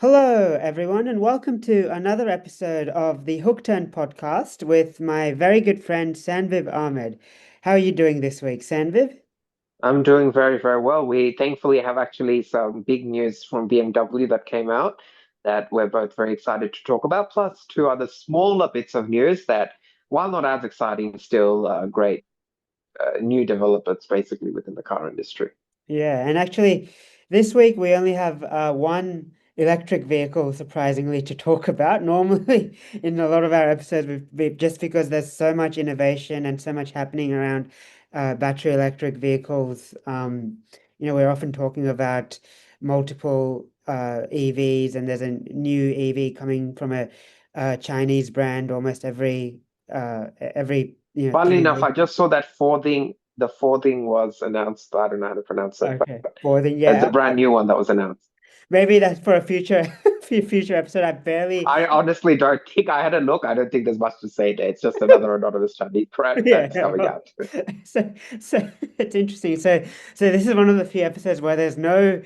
Hello, everyone, and welcome to another episode of the Hook Turn podcast with my very good friend Sanviv Ahmed. How are you doing this week, Sanviv? I'm doing very, very well. We thankfully have actually some big news from BMW that came out that we're both very excited to talk about, plus two other smaller bits of news that, while not as exciting, still great new developments basically within the car industry. Yeah, and actually, this week we only have one electric vehicle, surprisingly, to talk about. Normally, in a lot of our episodes, just because there's so much innovation and so much happening around battery electric vehicles, we're often talking about multiple EVs, and there's a new EV coming from a Chinese brand almost every Funnily three enough, I weeks. just saw that the Ford thing was announced. I don't know how to pronounce it, but Okay, for the there's a yeah. brand new one that was announced. Maybe that's for a future future episode. I barely I honestly don't think I had a look. I don't think there's much to say there. It's just another anonymous Chinese brand that's yeah. coming Well, out. so it's interesting. So this is one of the few episodes where there's no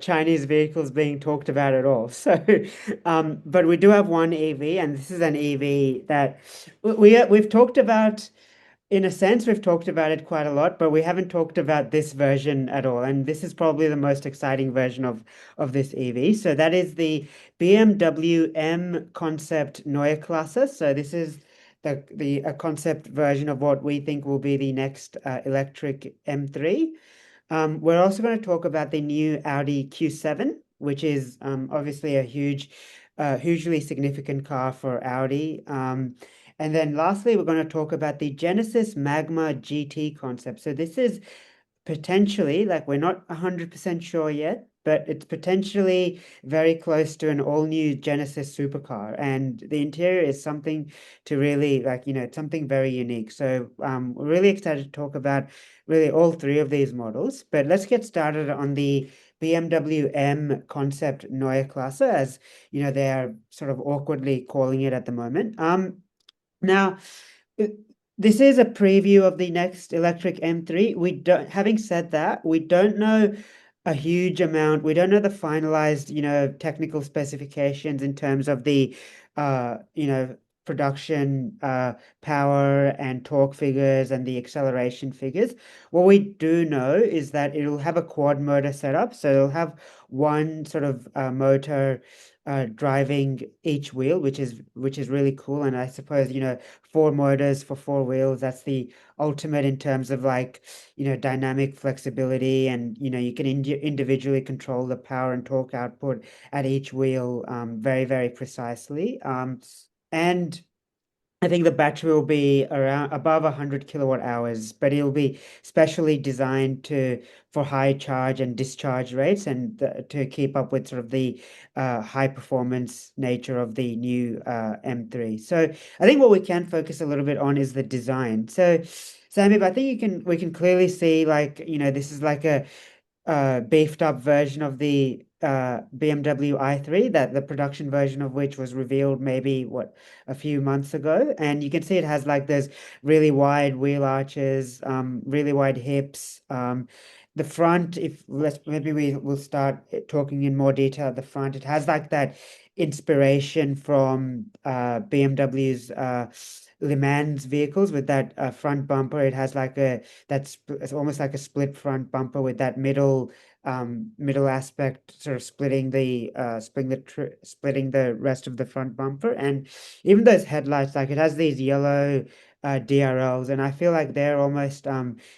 Chinese vehicles being talked about at all. So but we do have one EV, and this is an EV that we've talked about. In a sense, we've talked about it quite a lot, but we haven't talked about this version at all. And this is probably the most exciting version of this EV. So that is the BMW M Concept Neue Klasse. So this is the a concept version of what we think will be the next electric M3. We're also going to talk about the new Audi Q7, which is obviously a hugely significant car for Audi. And then lastly, we're going to talk about the Genesis Magma GT concept. So this is potentially, like, we're not 100% sure yet, but it's potentially very close to an all-new Genesis supercar. And the interior is something to really, like, it's something very unique. So we're really excited to talk about really all three of these models. But let's get started on the BMW M Concept Neue Klasse, as they are sort of awkwardly calling it at the moment. Now, uh, this is a preview of the next electric M3. Having said that, we don't know a huge amount. We don't know the finalized, technical specifications in terms of the, production, power and torque figures and the acceleration figures. What we do know is that it'll have a quad motor setup. So it'll have one sort of motor driving each wheel, which is really cool. And I suppose, four motors for four wheels, that's the ultimate in terms of, like, dynamic flexibility, and you can individually control the power and torque output at each wheel very, very precisely. And I think the battery will be around above 100 kilowatt hours, but it'll be specially designed to for high charge and discharge rates, and to keep up with sort of the high performance nature of the new M3. So I think what we can focus a little bit on is the design. So Sammy, I think we can clearly see, like, this is like a beefed up version of the BMW i3, that the production version of which was revealed maybe a few months ago. And you can see it has, like, those really wide wheel arches, really wide hips. The front, if let's maybe we will start talking in more detail at the front. It has, like, that inspiration from BMW's Le Mans vehicles with that front bumper. It has like it's almost like a split front bumper with that middle aspect sort of splitting the rest of the front bumper. And even those headlights, like, it has these yellow DRLs, and I feel like they're almost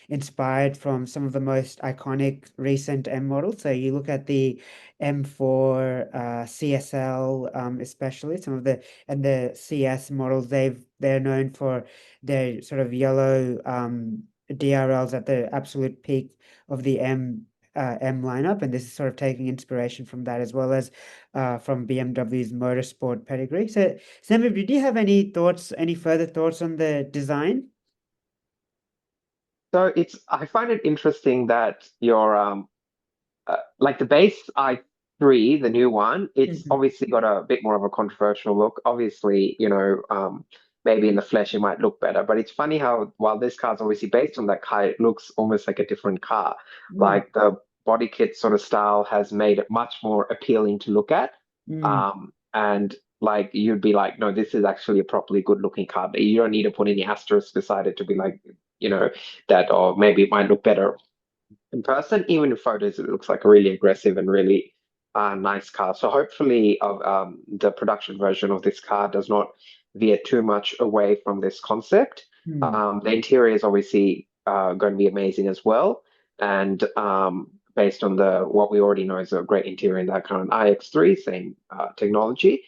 inspired from some of the most iconic recent M models. So you look at the M4 CSL, especially some of the CS models. They're known for their sort of yellow DRLs at the absolute peak of the M lineup, and this is sort of taking inspiration from that, as well as from BMW's motorsport pedigree. So, Sammy, did you have any further thoughts on the design? So I find it interesting that your like the base i3, the new one, it's Mhm. obviously got a bit more of a controversial look. Obviously, maybe in the flesh it might look better, but it's funny how while this car's obviously based on that car, it looks almost like a different car. Mm. Like the body kit sort of style has made it much more appealing to look at. Mm, And like you'd be like, no, this is actually a properly good looking car. You don't need to put any asterisks beside it to be like, you know, that, or maybe it might look better in person. Even in photos, it looks like a really aggressive and really nice car. So hopefully, the production version of this car does not veer too much away from this concept. mm, The interior is obviously going to be amazing as well, and based on the what we already know is a great interior in that current iX3, same technology.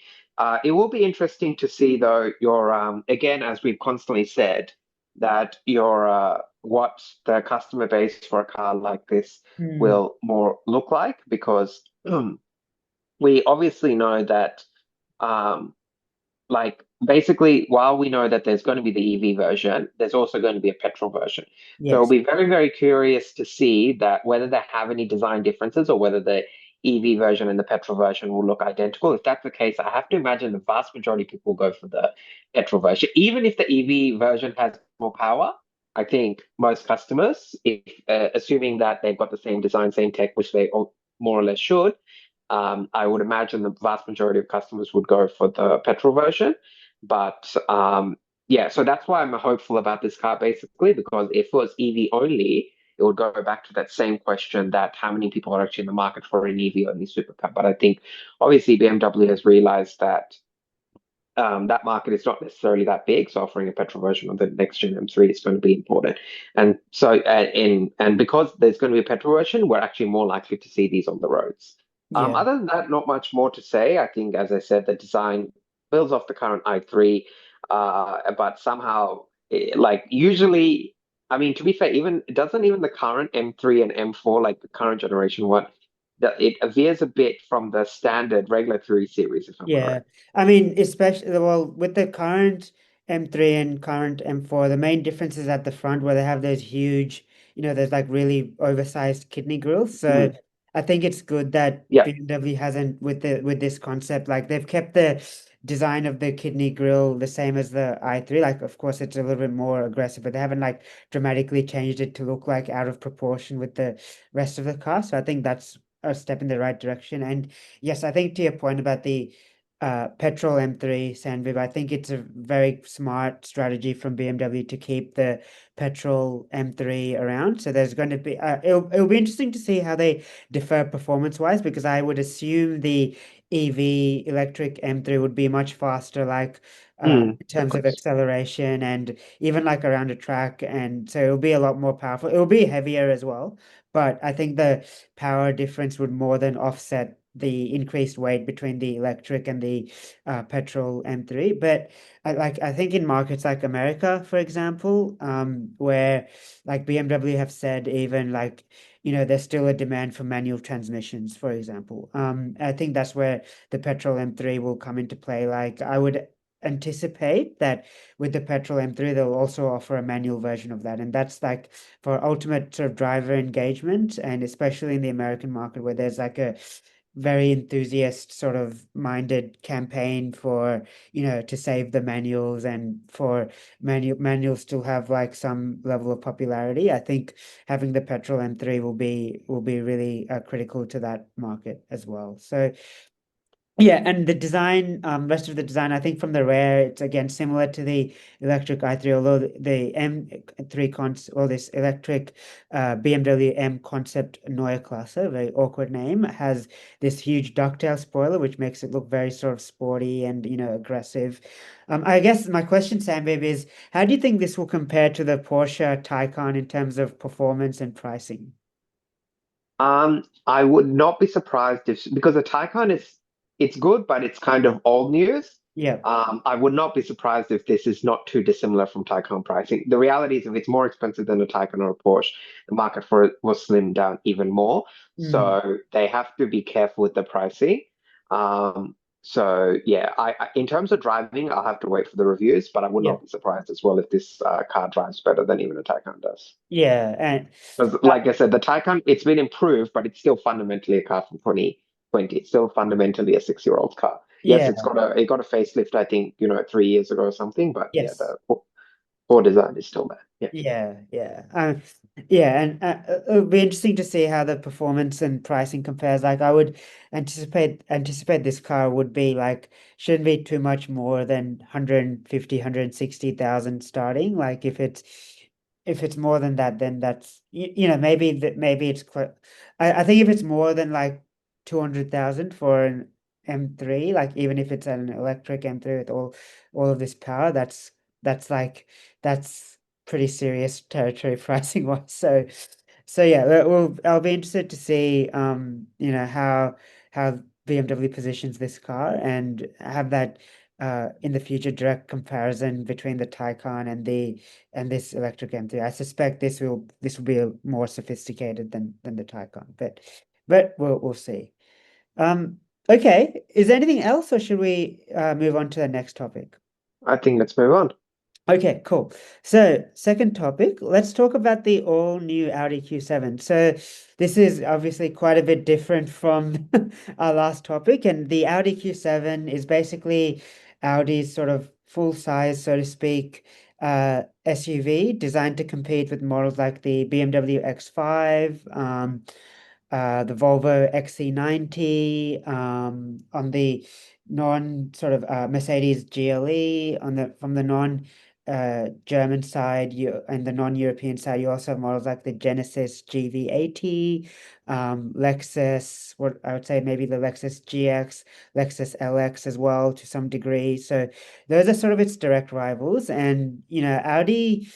It will be interesting to see though your again, as we've constantly said, that your what the customer base for a car like this mm. will more look like, because we obviously know that um, like basically, while we know that there's going to be the EV version, there's also going to be a petrol version. So I'll Yes. be very, very curious to see that whether they have any design differences or whether the EV version and the petrol version will look identical. If that's the case, I have to imagine the vast majority of people will go for the petrol version. Even if the EV version has more power, I think most customers, if assuming that they've got the same design, same tech, which they all more or less should, I would imagine the vast majority of customers would go for the petrol version. But yeah, so that's why I'm hopeful about this car basically, because if it was EV only, it would go back to that same question that how many people are actually in the market for an EV only supercar. But I think obviously BMW has realized that that market is not necessarily that big, so offering a petrol version of the next gen M3 is going to be important. And so, and because there's going to be a petrol version, we're actually more likely to see these on the roads. Yeah. Other than that, not much more to say. I think, as I said, the design builds off the current i3, but somehow, like usually, I mean, to be fair, even doesn't even the current M3 and M4, like the current generation one, that it veers a bit from the standard regular 3 series, if I'm Yeah, correct. I mean, especially well with the current M3 and current M4, the main difference is at the front where they have those huge, there's like really oversized kidney grills. So Mm. I think it's good that Yeah. BMW hasn't with this concept. Like they've kept the design of the kidney grill the same as the i3. Like of course it's a little bit more aggressive, but they haven't like dramatically changed it to look like out of proportion with the rest of the car. So I think that's a step in the right direction. And yes, I think to your point about the petrol M3 Sandvib. I think it's a very smart strategy from BMW to keep the petrol M3 around. So there's going to be it'll be interesting to see how they differ performance wise because I would assume the EV electric M3 would be much faster, like in Of terms of course. acceleration and even like around a track, and so it'll be a lot more powerful. It'll be heavier as well, but I think the power difference would more than offset the increased weight between the electric and the petrol M3. But I think in markets like America, for example, where like BMW have said even like there's still a demand for manual transmissions, for example. I think that's where the petrol M3 will come into play. Like I would anticipate that with the petrol M3 they'll also offer a manual version of that, and that's like for ultimate sort of driver engagement, and especially in the American market where there's like a very enthusiast sort of minded campaign for to save the manuals and for manuals still have like some level of popularity. I think having the petrol M3 will be really critical to that market as well. So yeah, and the design, rest of the design, I think from the rear, it's again similar to the electric i3, although the M3 or this electric BMW M concept Neue Klasse, very awkward name, has this huge ducktail spoiler, which makes it look very sort of sporty and, aggressive. I guess my question, Sam, baby, is how do you think this will compare to the Porsche Taycan in terms of performance and pricing? I would not be surprised if because the Taycan is it's good, but it's kind of old news. Yeah. I would not be surprised if this is not too dissimilar from Taycan pricing. The reality is, if it's more expensive than a Taycan or a Porsche, the market for it will slim down even more. Mm. So they have to be careful with the pricing. So yeah, in terms of driving, I'll have to wait for the reviews, but I would Yeah. not be surprised as well if this car drives better than even a Taycan does. Yeah. And Because, uh, like I said, the Taycan, it's been improved, but it's still fundamentally a car from 2020. It's still fundamentally a 6-year-old car. Yes, yeah. it got a facelift, I think, 3 years ago or something. But yeah, Yes. the core design is still there. Yeah. Yeah, yeah. Yeah, and it'll be interesting to see how the performance and pricing compares. Like I would anticipate this car would be like shouldn't be too much more than 150, starting. Like if it's more than that, then that's maybe maybe it's quite I think if it's more than like 200,000 for an M3, like even if it's an electric M3 with all of this power, that's like that's pretty serious territory pricing wise. So yeah, I'll be interested to see how BMW positions this car and have that in the future direct comparison between the Taycan and this electric M3. I suspect this will be more sophisticated than the Taycan, but we'll see. Um, okay, is there anything else, or should we move on to the next topic? I think let's move on. Okay, cool. So, second topic, let's talk about the all new Audi Q7. So, this is obviously quite a bit different from our last topic, and the Audi Q7 is basically Audi's sort of full size, so to speak, SUV designed to compete with models like the BMW X5, the Volvo XC90, on the non sort of Mercedes GLE, on the from the non German side, and the non-European side, you also have models like the Genesis GV80, Lexus, what I would say maybe the Lexus GX, Lexus LX as well to some degree. So those are sort of its direct rivals, and Audi.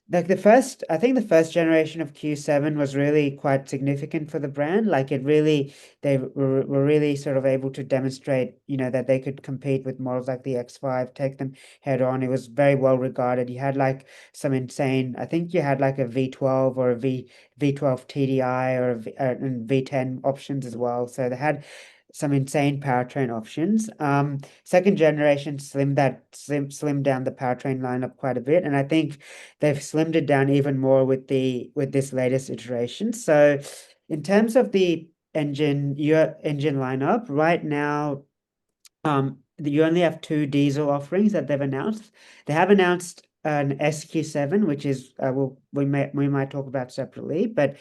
Like I think the first generation of Q7 was really quite significant for the brand. Like they were really sort of able to demonstrate, that they could compete with models like the X5, take them head on. It was very well regarded. You had like some insane, I think you had like a V12 or a V12 TDI or and V10 options as well. So they had some insane powertrain options. Second generation slimmed down the powertrain lineup quite a bit, and I think they've slimmed it down even more with this latest iteration. So, in terms of the your engine lineup right now, you only have two diesel offerings that they've announced. They have announced an SQ7, which is we might talk about separately, but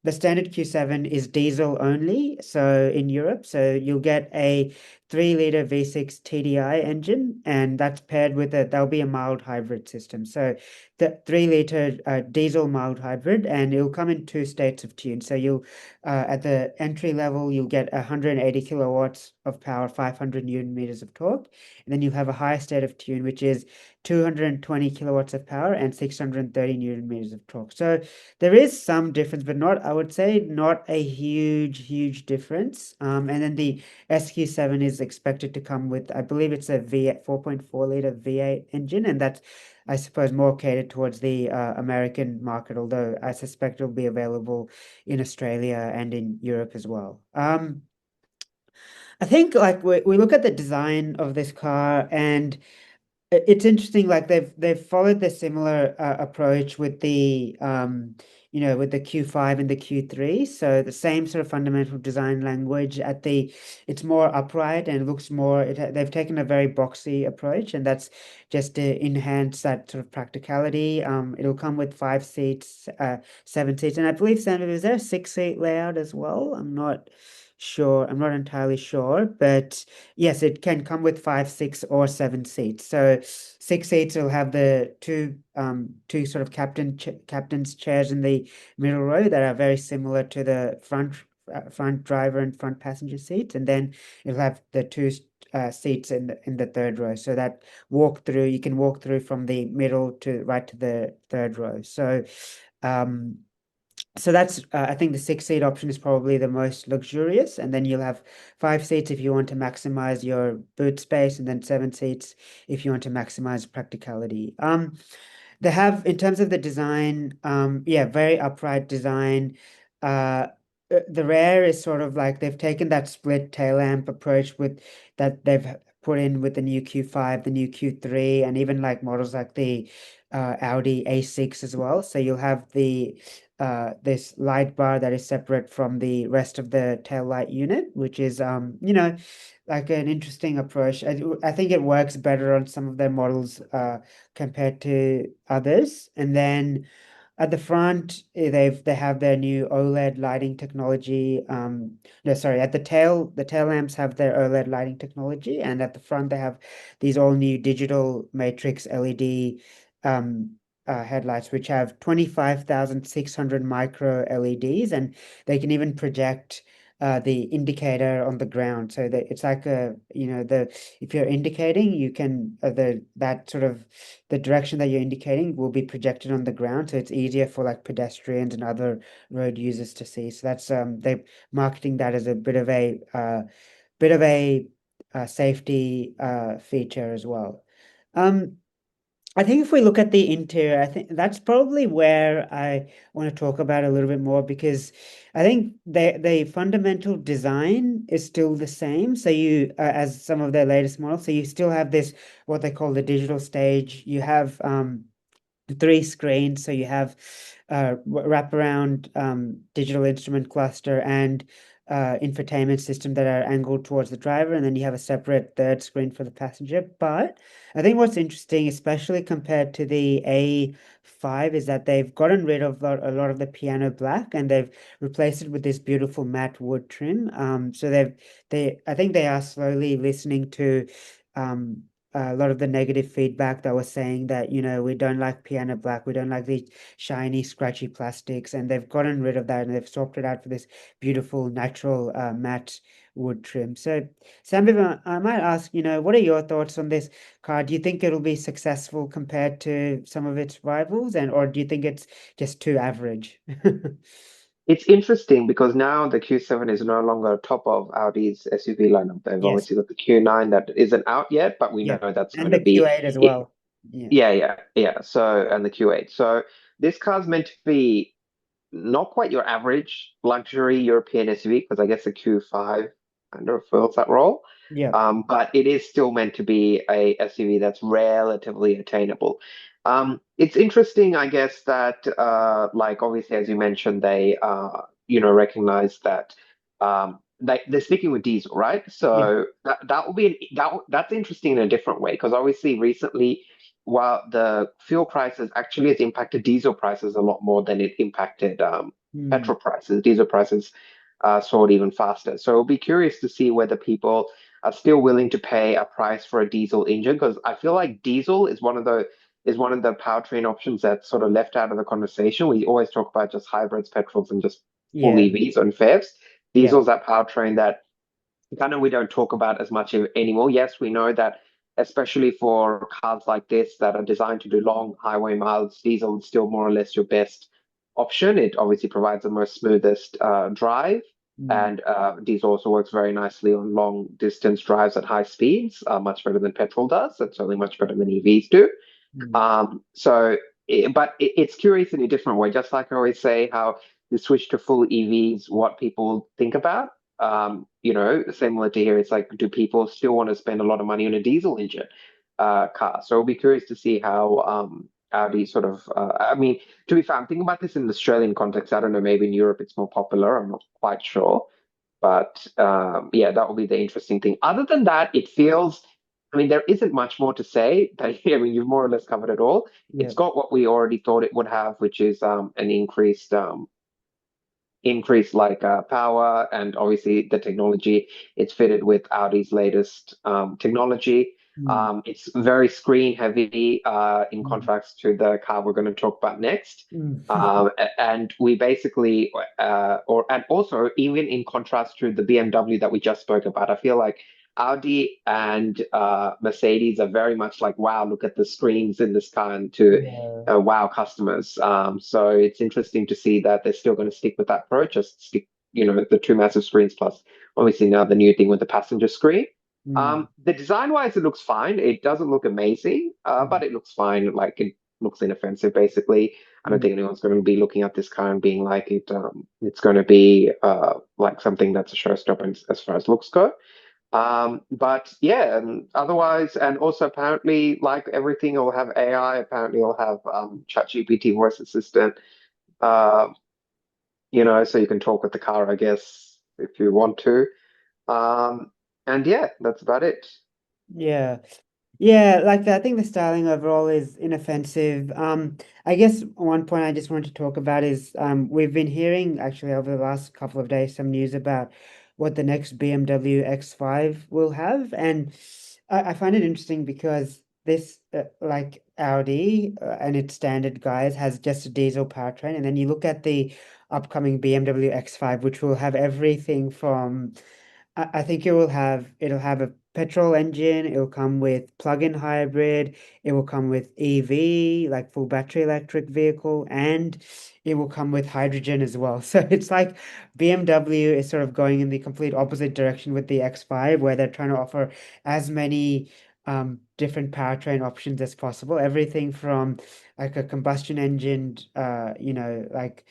the standard Q7 is diesel only, so in Europe. So you'll get a 3-liter V6 TDI engine, and that's paired with that'll be a mild hybrid system. So the 3-liter diesel mild hybrid, and it'll come in two states of tune. So you'll at the entry level, you'll get 180 kilowatts of power, 500 Newton meters of torque, and then you have a higher state of tune, which is 220 kilowatts of power and 630 Newton meters of torque. So there is some difference, but I would say not a huge difference. And then the SQ7 is expected to come with, I believe it's a V8, 4.4 liter V8 engine, and that's, I suppose, more catered towards the American market, although I suspect it'll be available in Australia and in Europe as well. I think like we look at the design of this car, and it's interesting, like they've followed the similar approach with the with the Q5 and the Q3. So the same sort of fundamental design language it's more upright and looks more, they've taken a very boxy approach, and that's just to enhance that sort of practicality. It'll come with 5 seats, 7 seats, and I believe, Sam, is there a 6-seat layout as well? I'm not sure. I'm not entirely sure, but yes, it can come with 5, 6, or 7 seats. So 6 seats will have the two sort of captain's chairs in the middle row that are very similar to the front driver and front passenger seats, and then you'll have the two seats in the third row. So that you can walk through from the middle to right to the third row. Um, so that's, I think the 6-seat option is probably the most luxurious, and then you'll have 5 seats if you want to maximize your boot space, and then 7 seats if you want to maximize practicality. They have, in terms of the design, yeah, very upright design. Uh, the rear is sort of like they've taken that split tail lamp approach with that they've put in with the new Q5, the new Q3, and even like models like the Audi A6 as well. So you'll have this light bar that is separate from the rest of the tail light unit, which is like an interesting approach. I think it works better on some of their models compared to others. And then At the front, they have their new OLED lighting technology. No, sorry, at the tail lamps have their OLED lighting technology, and at the front they have these all new digital matrix LED um, headlights, which have 25,600 micro LEDs, and they can even project the indicator on the ground. So that it's like the if you're indicating, you can the that sort of the direction that you're indicating will be projected on the ground, so it's easier for like pedestrians and other road users to see. So that's they marketing that as a bit of a safety feature as well. Um, I think if we look at the interior, I think that's probably where I want to talk about a little bit more because I think the fundamental design is still the same. So you, as some of their latest models, so you still have this what they call the digital stage. You have three screens. So you have wraparound digital instrument cluster and infotainment system that are angled towards the driver, and then you have a separate third screen for the passenger. But I think what's interesting, especially compared to the A5, is that they've gotten rid of a lot of the piano black and they've replaced it with this beautiful matte wood trim. So I think they are slowly listening to um, a lot of the negative feedback that was saying that, we don't like piano black, we don't like the shiny, scratchy plastics, and they've gotten rid of that and they've swapped it out for this beautiful, natural, matte wood trim. So, Sam, I might ask, what are your thoughts on this car? Do you think it'll be successful compared to some of its rivals, or do you think it's just too average? It's interesting because now the Q7 is no longer top of Audi's SUV lineup. They've Yes. obviously got the Q9 that isn't out yet, but we know Yeah. that's And going the to be Q8 as it. well. Yeah. Yeah, yeah, yeah. So, and the Q8. So this car's meant to be not quite your average luxury European SUV, because I guess the Q5 kind of fills that role. Yeah. But it is still meant to be a SUV that's relatively attainable. It's interesting, I guess, that like obviously, as you mentioned, they recognize that they're sticking with diesel, right? Yeah. So that will be that's interesting in a different way because obviously recently while the fuel prices actually has impacted diesel prices a lot more than it impacted Hmm. petrol prices. Diesel prices soared even faster. So it'll be curious to see whether people are still willing to pay a price for a diesel engine because I feel like diesel is one of the powertrain options that's sort of left out of the conversation. We always talk about just hybrids, petrols, and just full Yeah. EVs and PHEVs. Yeah. Diesel's that powertrain that kind of we don't talk about as much anymore. Yes, we know that especially for cars like this that are designed to do long highway miles, diesel is still more or less your best option. It obviously provides the most smoothest drive, Hmm. and diesel also works very nicely on long distance drives at high speeds, much better than petrol does, and certainly much better than EVs do. Hmm. But it's curious in a different way. Just like I always say, how the switch to full EVs, what people think about. Similar to here, it's like, do people still want to spend a lot of money on a diesel engine car? So I'll be curious to see how Audi sort of. I mean, to be fair, I'm thinking about this in the Australian context. I don't know, maybe in Europe it's more popular. I'm not quite sure. But yeah, that will be the interesting thing. Other than that, it feels, I mean, there isn't much more to say. I mean, you've more or less covered it all. Yeah. It's got what we already thought it would have, which is an increase like power and obviously the technology. It's fitted with Audi's latest technology. Hmm. It's very screen heavy in Hmm. contrast to the car we're going to talk about next. Hmm. And we basically, and also even in contrast to the BMW that we just spoke about, I feel like Audi and Mercedes are very much like, wow, look at the screens in this car and to Yeah. wow customers. So it's interesting to see that they're still going to stick with that approach, just stick, the two massive screens plus obviously now the new thing with the passenger screen. Hmm. The design wise, it looks fine. It doesn't look amazing, Hmm. but it looks fine. Like it looks inoffensive, basically. I don't Hmm. think anyone's going to be looking at this car and being like it. It's going to be like something that's a showstopper as far as looks go. But yeah, and otherwise, and also apparently, like everything, will have AI. Apparently, it'll have ChatGPT voice assistant. Uh, so you can talk with the car, I guess, if you want to. Um, and yeah, that's about it. Yeah. Yeah, like I think the styling overall is inoffensive. I guess one point I just wanted to talk about is we've been hearing actually over the last couple of days some news about what the next BMW X5 will have, and I find it interesting because this like Audi and its standard guise has just a diesel powertrain, and then you look at the upcoming BMW X5, which will have everything from I think it'll have a petrol engine, it'll come with plug-in hybrid, it will come with EV, like full battery electric vehicle, and it will come with hydrogen as well. So it's like BMW is sort of going in the complete opposite direction with the X5, where they're trying to offer as many different powertrain options as possible. Everything from like a combustion engine, like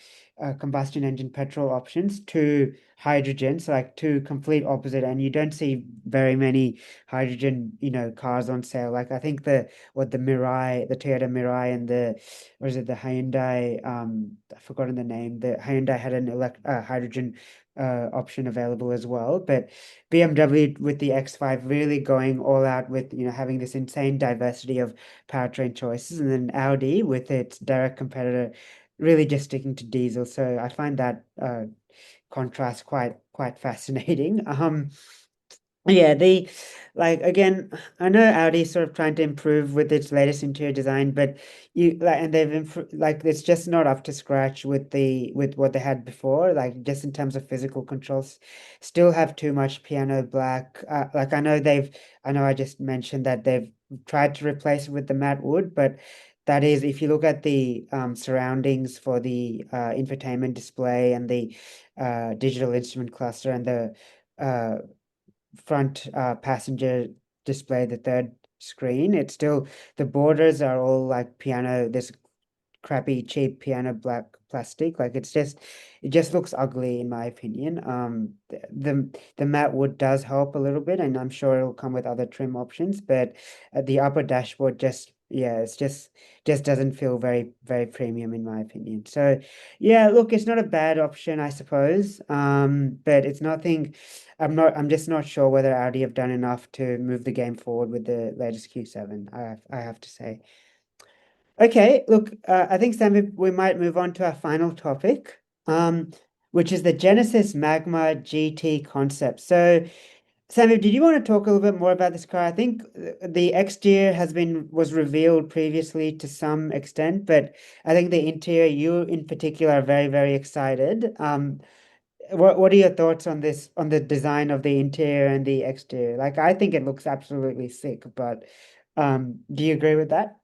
combustion engine petrol options to hydrogen, so like two complete opposite, and you don't see very many hydrogen, cars on sale. Like I think the Toyota Mirai and or is it the Hyundai, I've forgotten the name. The Hyundai had an hydrogen option available as well, but BMW with the X5 really going all out with, having this insane diversity of powertrain choices, and then Audi with its direct competitor really just sticking to diesel. So I find that contrast quite fascinating. Yeah, the like again, I know Audi's sort of trying to improve with its latest interior design, but and they've improved, like it's just not up to scratch with the with what they had before, like just in terms of physical controls, still have too much piano black. Like I know I just mentioned that they've tried to replace it with the matte wood, but that is if you look at the surroundings for the infotainment display and the digital instrument cluster and the uh, front passenger display, the third screen, it's still the borders are all like piano, this crappy cheap piano black plastic. Like it just looks ugly in my opinion. The matte wood does help a little bit, and I'm sure it'll come with other trim options, but the upper dashboard just yeah, it's just doesn't feel very premium in my opinion. So yeah, look, it's not a bad option, I suppose. But it's nothing. I'm just not sure whether Audi have done enough to move the game forward with the latest Q7. I have to say. Okay, look, I think Sam, we might move on to our final topic, which is the Genesis Magma GT concept. So, Sammy, did you want to talk a little bit more about this car? I think the exterior was revealed previously to some extent, but I think the interior, you in particular, are very excited. What are your thoughts on this, on the design of the interior and the exterior? Like, I think it looks absolutely sick, but do you agree with that?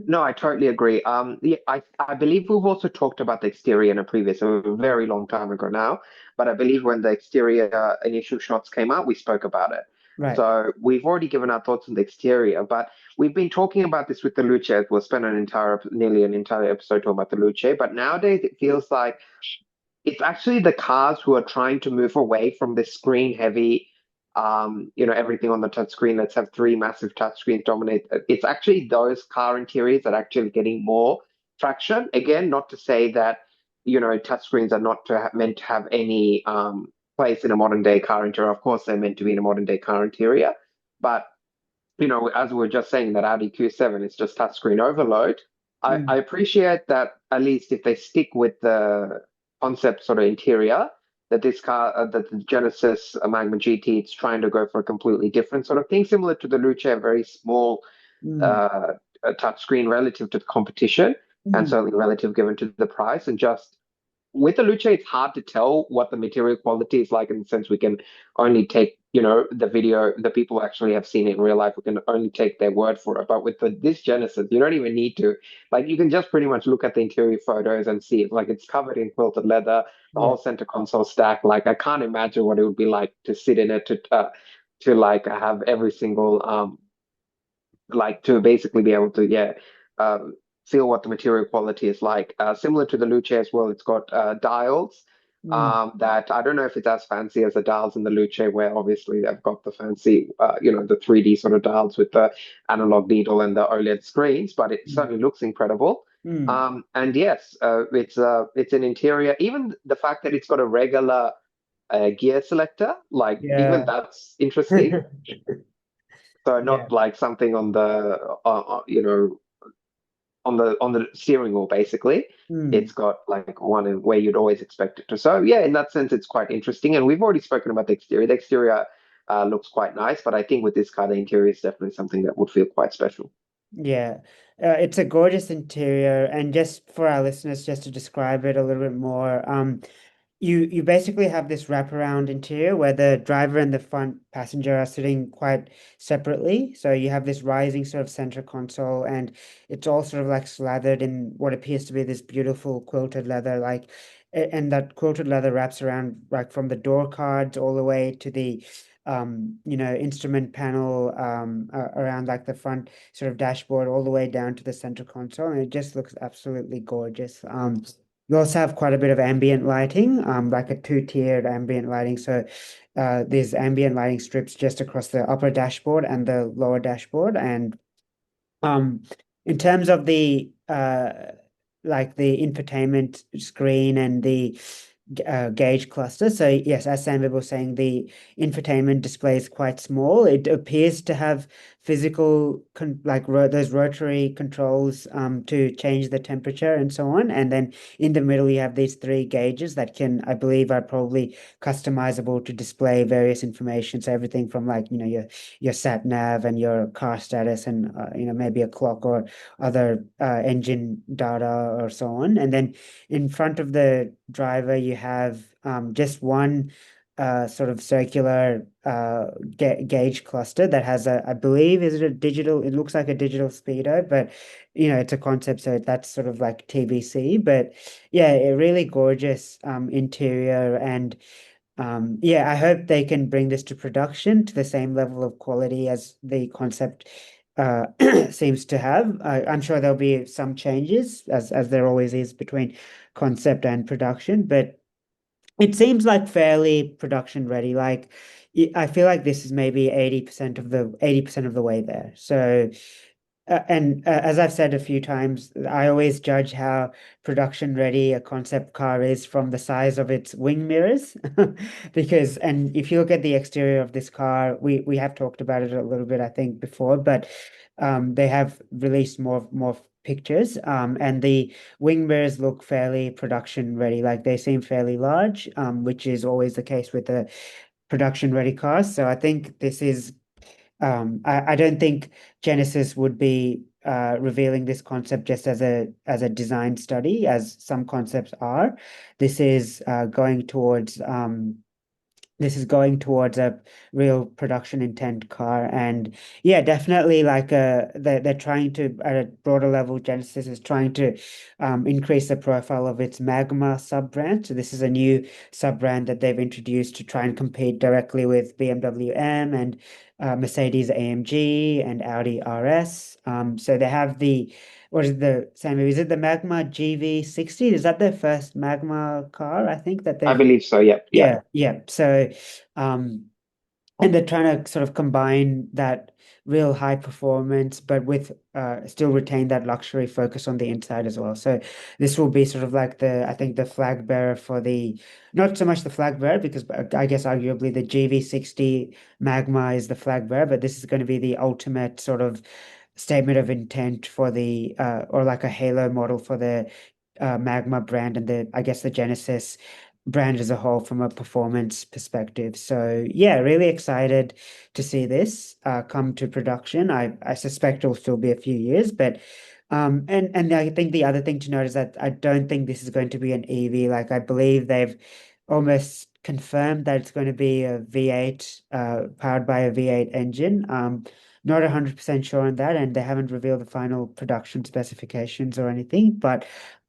No, I totally agree. Yeah, I believe we've also talked about the exterior in a very long time ago now, but I believe when the exterior initial shots came out, we spoke about it. Right. So we've already given our thoughts on the exterior, but we've been talking about this with the Luce. We'll spend nearly an entire episode talking about the Luce, but nowadays it feels like it's actually the cars who are trying to move away from this screen heavy, everything on the touch screen. Let's have three massive touch screens dominate. It's actually those car interiors that are actually getting more traction. Again, not to say that, touch screens are not meant to have any place in a modern day car interior. Of course, they're meant to be in a modern day car interior, but as we were just saying, that Audi Q7 is just touchscreen overload. I Mm, appreciate that at least if they stick with the concept sort of interior, that the Genesis Magma GT, it's trying to go for a completely different sort of thing, similar to the Luce, a very small mm, uh, touchscreen relative to the competition, and mm. certainly relative given to the price, and just with the Luce, it's hard to tell what the material quality is like in the sense we can only take, the video, the people who actually have seen it in real life, we can only take their word for it. But with this Genesis, you don't even need to. Like, you can just pretty much look at the interior photos and see it. Like, it's covered in quilted leather, the Yeah. whole center console stack. Like, I can't imagine what it would be like to sit in it to like have every single like to basically be able to um, feel what the material quality is like. Similar to the Luce as well, it's got dials Mm, that I don't know if it's as fancy as the dials in the Luce, where obviously they've got the fancy, the 3D sort of dials with the analog needle and the OLED screens, but it mm, certainly looks incredible. mm. And yes, it's an interior. Even the fact that it's got a regular gear selector, like even Yeah. that's interesting. So Yeah. not like something on the on the steering wheel basically. It's Mm. got like one where you'd always expect it to. So yeah, in that sense, it's quite interesting. And we've already spoken about the exterior. The exterior looks quite nice, but I think with this car, the interior is definitely something that would feel quite special. Yeah, it's a gorgeous interior, and just for our listeners, just to describe it a little bit more, you basically have this wraparound interior where the driver and the front passenger are sitting quite separately. So you have this rising sort of center console, and it's all sort of like slathered in what appears to be this beautiful quilted leather, like, and that quilted leather wraps around like from the door cards all the way to the instrument panel around like the front sort of dashboard all the way down to the center console, and it just looks absolutely gorgeous. You also have quite a bit of ambient lighting, like a two-tiered ambient lighting. So there's ambient lighting strips just across the upper dashboard and the lower dashboard. And um, in terms of the like the infotainment screen and the gauge cluster. So yes, as Sam was saying, the infotainment display is quite small. It appears to have physical like those rotary controls to change the temperature and so on. And then in the middle, you have these three gauges that can, I believe, are probably customizable to display various information. So everything from like your sat nav and your car status and maybe a clock or other engine data or so on. And then in front of the driver, you have just one sort of circular gauge cluster that has I believe, is it a digital? It looks like a digital speedo, but it's a concept, so that's sort of like TBC. But yeah, a really gorgeous interior, and yeah, I hope they can bring this to production to the same level of quality as the concept uh, seems to have. I'm sure there'll be some changes, as there always is between concept and production, but it seems like fairly production ready. Like I feel like this is maybe 80% of the way there. So and as I've said a few times, I always judge how production ready a concept car is from the size of its wing mirrors. Because, and if you look at the exterior of this car, we have talked about it a little bit, I think, before, but they have released more pictures, and the wing mirrors look fairly production ready. Like they seem fairly large, which is always the case with the production ready cars. So I think this is I don't think Genesis would be revealing this concept just as a design study, as some concepts are. This is going towards a real production intent car. And yeah, definitely like they're trying to, at a broader level, Genesis is trying to increase the profile of its Magma sub-brand. So this is a new sub-brand that they've introduced to try and compete directly with BMW M and Mercedes AMG and Audi RS. So they have what is the Sammy? Is it the Magma GV60? Is that their first Magma car? I think that I they've believe so. Yep. Yep. yeah, yeah. So, um, and they're trying to sort of combine that real high performance, but with still retain that luxury focus on the inside as well. So this will be sort of like I think the flag bearer for not so much the flag bearer, because I guess arguably the GV60 Magma is the flag bearer, but this is going to be the ultimate sort of statement of intent for or like a halo model for the Magma brand and I guess the Genesis brand as a whole from a performance perspective. So yeah, really excited to see this come to production. I suspect it'll still be a few years, but and I think the other thing to note is that I don't think this is going to be an EV. Like I believe they've almost confirmed that it's going to be a V8 powered by a V8 engine. Not 100% sure on that, and they haven't revealed the final production specifications or anything, but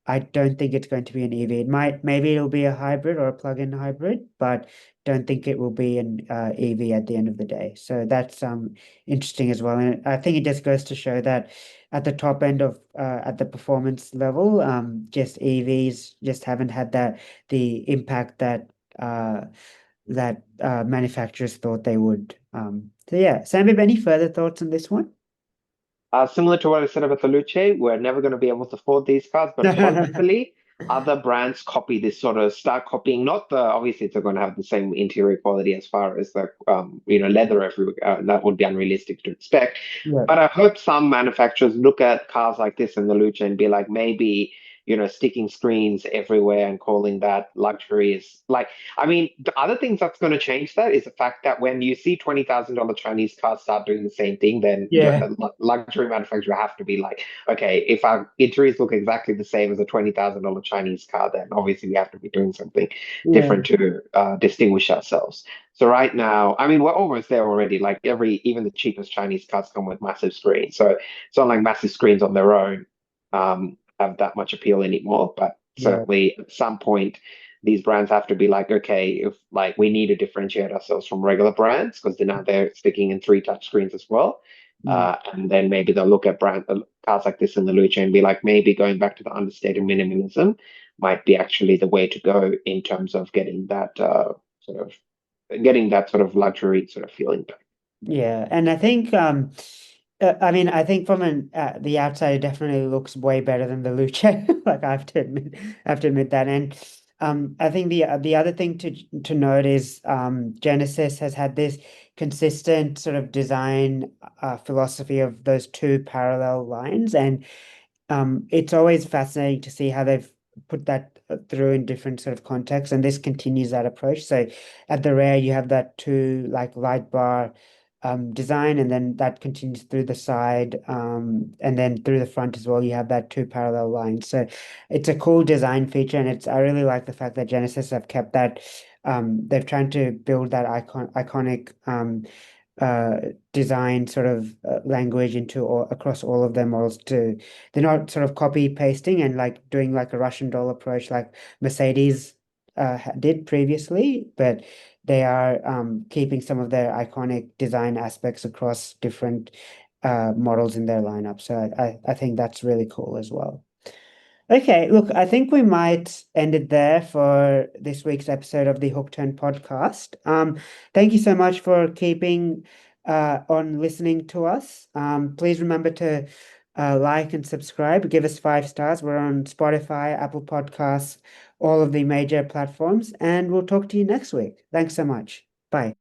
I don't think it's going to be an EV. Maybe it'll be a hybrid or a plug-in hybrid, but don't think it will be an EV at the end of the day. So that's interesting as well. And I think it just goes to show that at the top end of at the performance level, just EVs just haven't had the impact that manufacturers thought they would. So yeah, Sam, have any further thoughts on this one? Similar to what I said about the Luce, we're never going to be able to afford these cars, but hopefully, other brands copy this sort of start copying, not the obviously it's going to have the same interior quality as far as the leather everywhere. That would be unrealistic to expect. Yeah, But I hope some manufacturers look at cars like this in the Lucha and be like, maybe, sticking screens everywhere and calling that luxury is like, I mean, the other things that's going to change that is the fact that when you see $20,000 Chinese cars start doing the same thing, then yeah, luxury manufacturer have to be like, okay, if our interiors look exactly the same as a $20,000 Chinese car, then obviously we have to be doing something yeah, different to distinguish ourselves. So right now, I mean, we're almost there already. Like even the cheapest Chinese cars come with massive screens. So it's not like massive screens on their own have that much appeal anymore. But yeah, certainly at some point, these brands have to be like, okay, if like we need to differentiate ourselves from regular brands because now they're sticking in three touch screens as well. mm, And then maybe they'll look at cars like this in the Lucha and be like, maybe going back to the understated minimalism might be actually the way to go in terms of sort of getting that sort of luxury sort of feeling back. yeah. And I think, I mean, I think from the outside, it definitely looks way better than the Luce. Like I have to admit that. And I think the other thing to note is Genesis has had this consistent sort of design philosophy of those two parallel lines, and it's always fascinating to see how they've put that through in different sort of contexts, and this continues that approach. So at the rear, you have that two like light bar design, and then that continues through the side, and then through the front as well. You have that two parallel lines. So it's a cool design feature, and I really like the fact that Genesis have kept that. They've tried to build that iconic uh, design sort of language into across all of their models to they're not sort of copy pasting and like doing like a Russian doll approach like Mercedes did previously, but they are keeping some of their iconic design aspects across different models in their lineup. So I think that's really cool as well. Okay, look, I think we might end it there for this week's episode of the Hook Turn podcast. Thank you so much for keeping on listening to us. Please remember to like and subscribe. Give us 5 stars. We're on Spotify, Apple Podcasts, all of the major platforms, and we'll talk to you next week. Thanks so much. Bye.